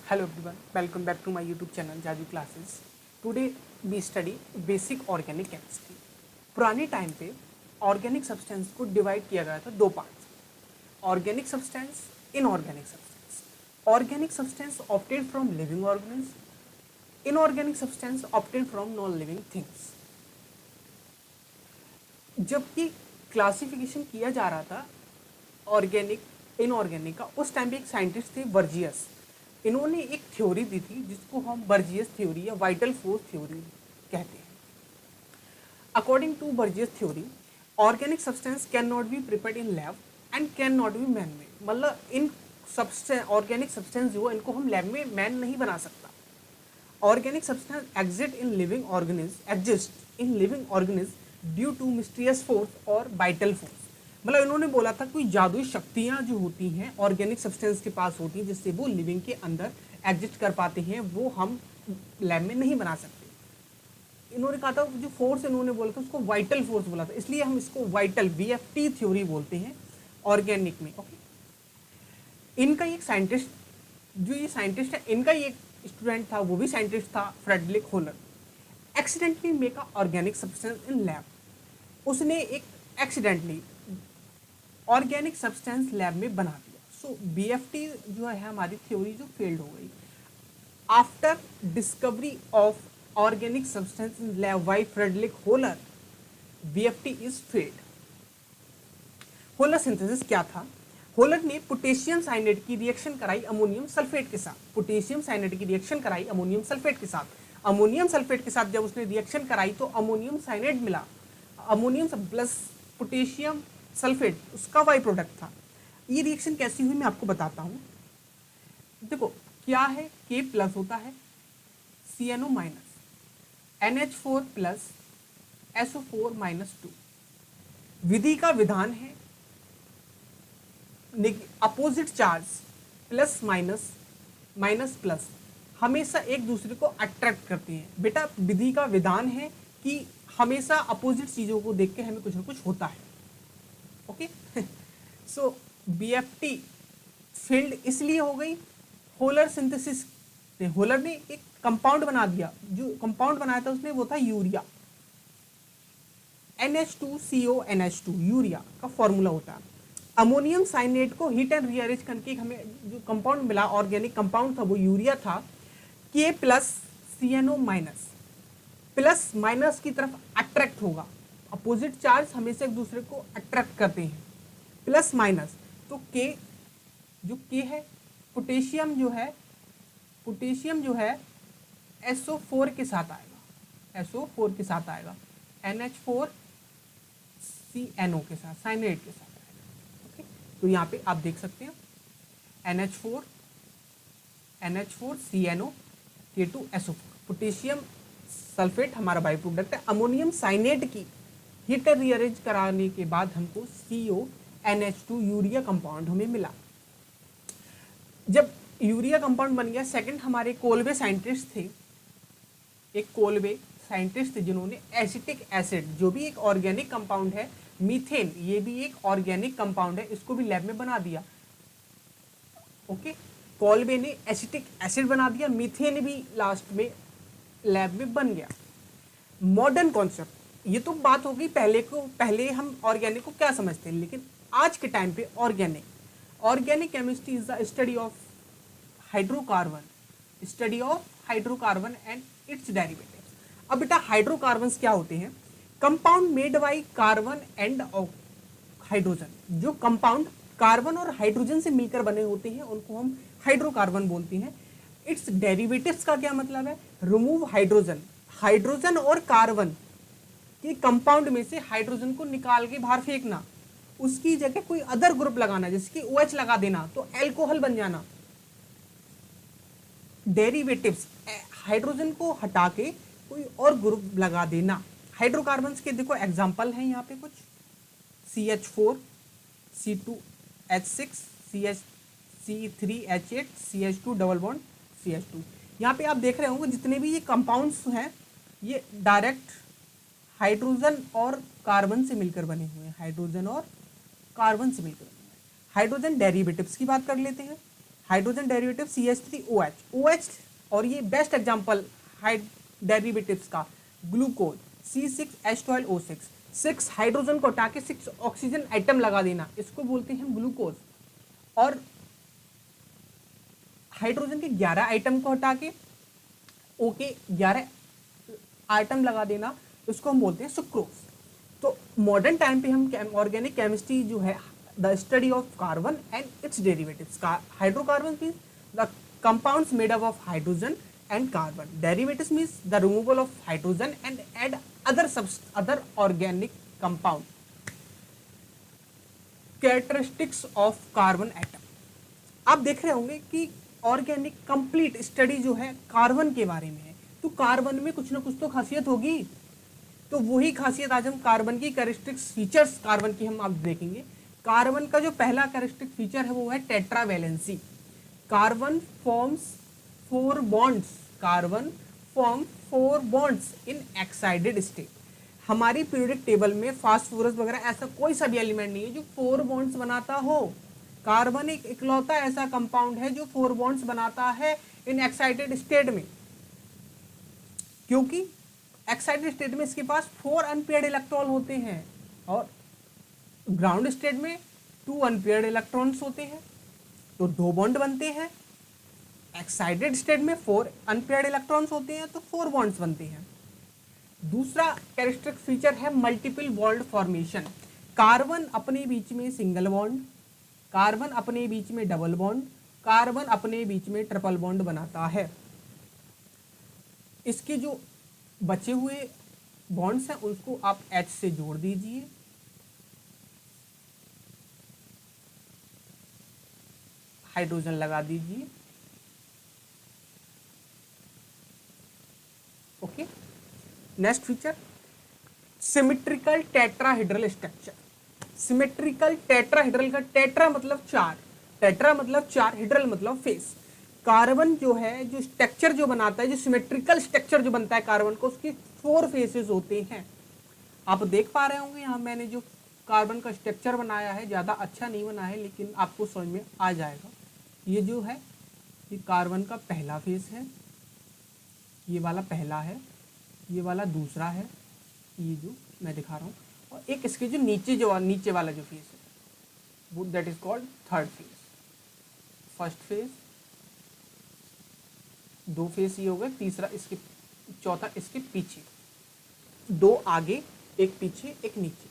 Hello everyone, welcome back to my YouTube channel Jaju classes. Today we study basic organic chemistry. पुराने time पे organic substance को divide किया गया था दो parts, organic substance, inorganic substance. Organic substance obtained from living organism, inorganic substance obtained from non living things. जबकि classification किया जा रहा था ऑर्गेनिक इनऑर्गेनिक का, उस टाइम पे एक साइंटिस्ट थे वर्जियस। इन्होंने एक थ्योरी दी थी जिसको हम वर्जियस थ्योरी या वाइटल फोर्स थ्योरी कहते हैं। अकॉर्डिंग टू वर्जियस theory, organic substance can not be prepared in lab and can not be man made. मतलब इन सब्सटेंस ऑर्गेनिक सब्सटेंस जो इनको हम लैब में मैन नहीं बना सकता। Organic substance exist in living organism due to mysterious force और वाइटल फोर्स। मतलब इन्होंने बोला था कोई जादुई शक्तियां जो होती हैं ऑर्गेनिक सब्सटेंस के पास होती हैं, जिससे वो लिविंग के अंदर एग्जिस्ट कर पाते हैं, वो हम लैब में नहीं बना सकते। इन्होंने कहा था जो फोर्स इन्होंने बोला था उसको वाइटल फोर्स बोला था, इसलिए हम इसको वाइटल VFT थ्योरी बोलते हैं ऑर्गेनिक में। ओके, इनका एक साइंटिस्ट, जो ये साइंटिस्ट है, इनका ही एक स्टूडेंट था, वो भी साइंटिस्ट था, Friedrich Wohler. Accidentally make a organic substance in lab. उसने एक एक्सीडेंटली ऑर्गेनिक सब्सटेंस लैब में बना दिया। सो BFT जो है हमारी थ्योरी जो फेल्ड हो गई। After discovery of organic substance in lab by Friedrich Wohler, BFT is failed. Wohler synthesis क्या था? होलर ने पोटेशियम साइनेट की रिएक्शन कराई अमोनियम सल्फेट के साथ। पोटेशियम साइनेट की रिएक्शन कराई अमोनियम सल्फेट के साथ। अमोनियम सल्फेट के साथ जब उसने रिएक्शन कराई तो अमोनियम साइनेट मिला। अमोनियम प्लस पोटेशियम सल्फेट उसका बाई प्रोडक्ट था। ये रिएक्शन कैसी हुई मैं आपको बताता हूँ। देखो क्या है, K प्लस होता है, CNO minus, NH4 plus SO4 minus 2। विधि का विधान है opposite charge plus minus minus plus हमेशा एक दूसरे को अट्रैक्ट करते हैं। बेटा विधि का विधान है कि हमेशा अपोजिट चीजों को देख के हमें कुछ ना कुछ होता है। ओके, सो BFT फील्ड इसलिए हो गई, होलर सिंथेसिस ने, होलर ने एक कंपाउंड बना दिया। जो कंपाउंड बनाया था उसने वो था यूरिया, NH2CO NH2 यूरिया का फॉर्मूला होता है। अमोनियम साइनेट को हीट एंड रीअरेंज करके हमें जो कंपाउंड मिला, ऑर्गेनिक कंपाउंड था, वो यूरिया था। K plus CNO minus, plus minus की तरफ अट्रैक्ट होगा। अपोजिट चार्ज हमेशा एक दूसरे को अट्रैक्ट करते हैं, प्लस माइनस। तो K जो K है, पोटेशियम जो है SO4 के साथ आएगा, SO4 के साथ आएगा, NH4CNO के साथ, साइनेट के साथ आएगा। ओके, तो यहाँ पे आप देख सकते हैं NH4CNO K2SO4। पोटेशियम सल्फेट हमारा बाई प्रोडक्ट है। अमोनियम साइनेट की हीट रीअरेंज कराने के बाद हमको CONH2 यूरिया कंपाउंड हमें मिला। जब यूरिया कंपाउंड बन गया, सेकंड हमारे कोलवे साइंटिस्ट थे, एक कोलवे साइंटिस्ट थे जिन्होंने एसिटिक एसिड, जो भी एक ऑर्गेनिक कंपाउंड है, मीथेन ये भी एक ऑर्गेनिक कंपाउंड है, इसको भी लैब में बना दिया। ओके, कोलवे ने एसिटिक एसिड बना दिया, मीथेन भी लास्ट में लैब में बन गया। मॉडर्न कॉन्सेप्ट, ये तो बात हो गई पहले हम ऑर्गेनिक को क्या समझते हैं, लेकिन आज के टाइम पे organic chemistry is the study of hydrocarbon and its derivatives. अब बेटा हाइड्रोकार्बन्स क्या होते हैं? Compound made by carbon and hydrogen. जो कंपाउंड कार्बन और हाइड्रोजन से मिलकर बने होते हैं उनको हम हाइड्रोकार्बन बोलते हैं। इट्स डेरिवेटिव्स का क्या मतलब है? रिमूव हाइड्रोजन और कार्बन कि कंपाउंड में से हाइड्रोजन को निकाल के बाहर फेंकना, उसकी जगह कोई अदर ग्रुप लगाना, जैसे कि OH लगा देना तो एल्कोहल बन जाना। डेरिवेटिव्स, हाइड्रोजन को हटा के कोई और ग्रुप लगा देना। हाइड्रोकार्बन्स के देखो एग्जांपल हैं यहाँ पे कुछ, CH4 C2H6 C3H8 CH2 double bond CH2। यहाँ पे आप देख रहे होंगे जितने भी ये कंपाउंड्स हैं ये डायरेक्ट हाइड्रोजन और कार्बन से मिलकर बने हुए हैं, हाइड्रोजन डेरिवेटिव्स की बात कर लेते हैं। हाइड्रोजन डेरिवेटिव CH3OH, OH, और ये बेस्ट एग्जांपल डेरिवेटिव्स का ग्लूकोज C6H12O6, 6 हाइड्रोजन को हटा के 6 ऑक्सीजन एटम लगा देना, इसको बोलते हैं ग्लूकोज। और हाइड्रोजन के 11 आइटम को हटा के O के 11 आइटम लगा देना, उसको हम बोलते हैं सुक्रोज। तो मॉडर्न टाइम पे हम ऑर्गेनिक केमिस्ट्री जो है the study of carbon and its derivatives, hydrocarbon means the compounds made up of hydrogen and carbon, derivatives means the removal of hydrogen and add other organic compound. Characteristics of carbon atom, आप देख रहे होंगे कि organic complete study जो है carbon के बारे में है, तो कार्बन में कुछ ना कुछ तो खासियत होगी। तो वही खासियत आज हम कार्बन की कैरेक्टरिस्टिक्स फीचर्स कार्बन की हम आप देखेंगे। कार्बन का जो पहला कैरेक्टरिस्टिक फीचर है वो है tetravalency. Carbon forms 4 bonds, carbon form 4 bonds in excited state. हमारी पीरियोडिक टेबल में फास्फोरस वगैरह ऐसा कोई सा भी एलिमेंट नहीं है जो 4 बॉन्ड्स बनाता हो। कार्बन एक इकलौता ऐसा कंपाउंड है जो 4 बॉन्ड्स बनाता है इन एक्साइटेड स्टेट में, क्योंकि एक्साइटेड स्टेट में इसके पास 4 अनपेयर्ड इलेक्ट्रॉन होते हैं और ग्राउंड स्टेट में 2 अनपेयर्ड इलेक्ट्रॉन्स होते हैं, तो 2 बॉन्ड बनते हैं। एक्साइटेड स्टेट में 4 अनपेयर्ड इलेक्ट्रॉन्स होते हैं तो 4 बॉन्ड्स बनते हैं। दूसरा कैरेक्टरिस्टिक फीचर है मल्टीपल बॉन्ड फॉर्मेशन। कार्बन अपने बीच में सिंगल बॉन्ड, कार्बन अपने बीच में डबल बॉन्ड, कार्बन अपने बीच में ट्रिपल बॉन्ड बनाता है। इसके जो बचे हुए बॉन्ड्स हैं उसको आप H से जोड़ दीजिए, हाइड्रोजन लगा दीजिए। Okay, next feature symmetrical tetrahedral structure. Symmetrical tetrahedral का टेट्रा मतलब 4, टेट्रा मतलब 4, हेड्रल मतलब फेस। कार्बन जो है जो स्ट्रक्चर जो बनाता है, जो सिमेट्रिकल स्ट्रक्चर जो बनता है कार्बन को, उसके 4 फेसेस होते हैं। आप देख पा रहे होंगे यहाँ मैंने जो कार्बन का स्ट्रक्चर बनाया है, ज़्यादा अच्छा नहीं बना है लेकिन आपको समझ में आ जाएगा। ये जो है ये कार्बन का पहला फेस है, ये वाला पहला है, ये वाला दूसरा है, ये जो मैं दिखा रहा हूँ, और एक इसके जो नीचे वाला जो फेस है वो that is called third phase. First face, 2 face ये हो गए, तीसरा इसके, चौथा इसके पीछे, 2 आगे, एक पीछे, एक नीचे।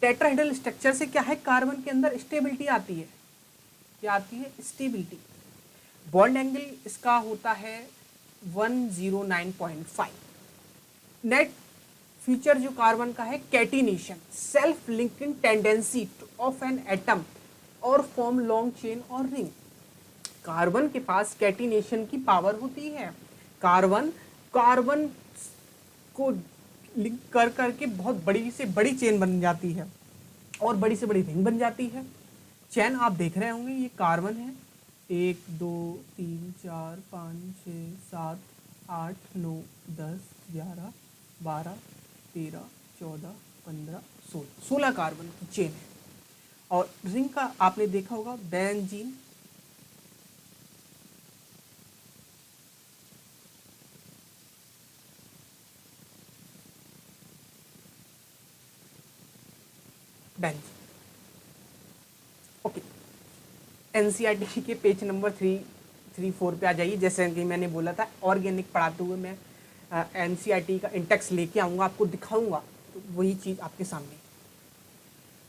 टेट्राहेड्रल स्ट्रक्चर से क्या है, कार्बन के अंदर स्टेबिलिटी आती है। क्या आती है? स्टेबिलिटी। बॉन्ड एंगल इसका होता है 109.5। नेट फीचर जो कार्बन का है catenation, self linking tendency of an atom और फॉर्म लॉन्ग चेन और रिंग। कार्बन के पास कैटिनेशन की पावर होती है। कार्बन को लिंक कर करके बहुत बड़ी से बड़ी चेन बन जाती है और बड़ी से बड़ी रिंग बन जाती है। चेन आप देख रहे होंगे, ये कार्बन है, 1 2 3 4 5 6 7 8 9 10 11 12 13 14 15 16 कार्बन की चेन है। और रिंग का आपने देखा होगा बेंजीन, बेंजीन। ओके, एनसीईआरटी के पेज नंबर 334 पे आ जाइए। जैसे कि मैंने बोला था ऑर्गेनिक पढ़ाते हुए मैं एनसीईआरटी का इंडेक्स लेके आऊँगा, आपको दिखाऊंगा, तो वही चीज़ आपके सामने।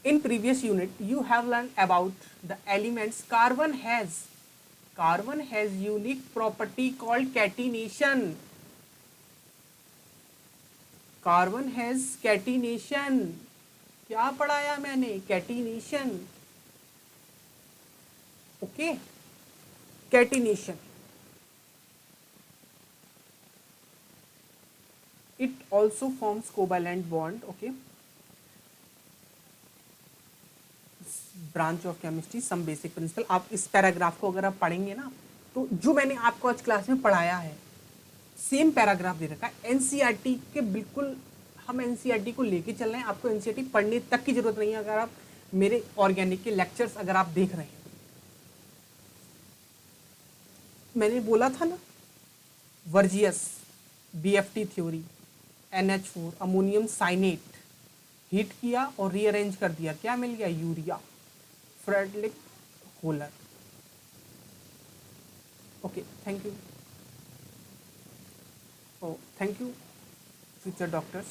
In previous unit you have learn about the elements carbon has unique property called catenation. Carbon has catenation. क्या पढ़ाया मैंने? Catenation. Okay, catenation. It also forms covalent bond. Okay, branch of chemistry some basic principle. आप इस paragraph को अगर आप पढ़ेंगे ना, तो जो मैंने आपको आज क्लास में पढ़ाया है सेम पैराग्राफ दे रखा है। एनसीईआरटी के बिल्कुल हम एनसीईआरटी को लेके चल रहे हैं। आपको एनसीईआरटी पढ़ने तक की जरूरत नहीं है अगर आप मेरे ऑर्गेनिक के लेक्चर्स अगर आप देख रहे हैं। मैंने बोला था ना, वर्जियस, BFT theory, NH4 ammonium cyanate, heat किया और रीअरेंज कर दिया, क्या मिल गया? Urea. Friedrich Wohler. Okay, thank you. Oh thank you future doctors.